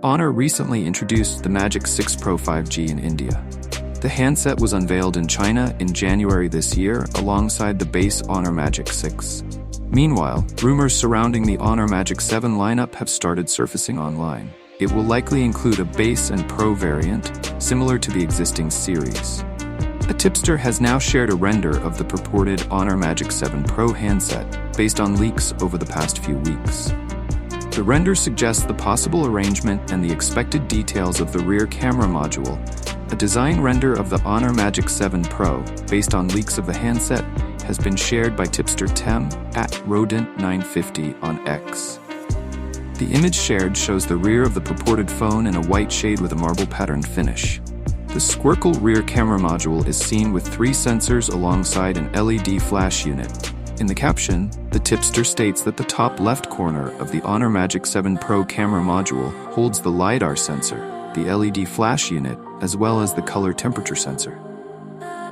Honor recently introduced the Magic 6 Pro 5G in India. The handset was unveiled in China in January this year alongside the base Honor Magic 6. Meanwhile, rumors surrounding the Honor Magic 7 lineup have started surfacing online. It will likely include a base and Pro variant, similar to the existing series. A tipster has now shared a render of the purported Honor Magic 7 Pro handset based on leaks over the past few weeks. The render suggests the possible arrangement and the expected details of the rear camera module. A design render of the Honor Magic 7 Pro, based on leaks of the handset, has been shared by tipster Tem at Rodent950 on X. The image shared shows the rear of the purported phone in a white shade with a marble patterned finish. The Squircle rear camera module is seen with 3 sensors alongside an LED flash unit. In the caption, the tipster states that the top left corner of the Honor Magic 7 Pro camera module holds the LiDAR sensor, the LED flash unit, as well as the color temperature sensor.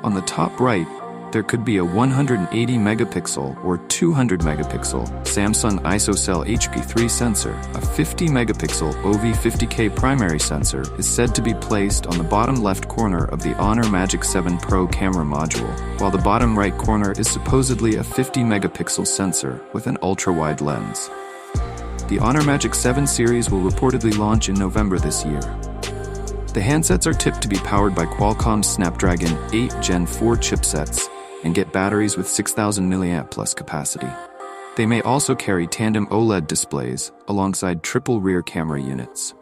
On the top right, there could be a 180 megapixel or 200 megapixel Samsung ISOCELL HP3 sensor. A 50 megapixel OV50K primary sensor is said to be placed on the bottom left corner of the Honor Magic 7 Pro camera module, while the bottom right corner is supposedly a 50 megapixel sensor with an ultra-wide lens. The Honor Magic 7 series will reportedly launch in November this year. The handsets are tipped to be powered by Qualcomm's Snapdragon 8 Gen 4 chipsets and get batteries with 6,000 mAh+ capacity. They may also carry tandem OLED displays alongside triple rear camera units.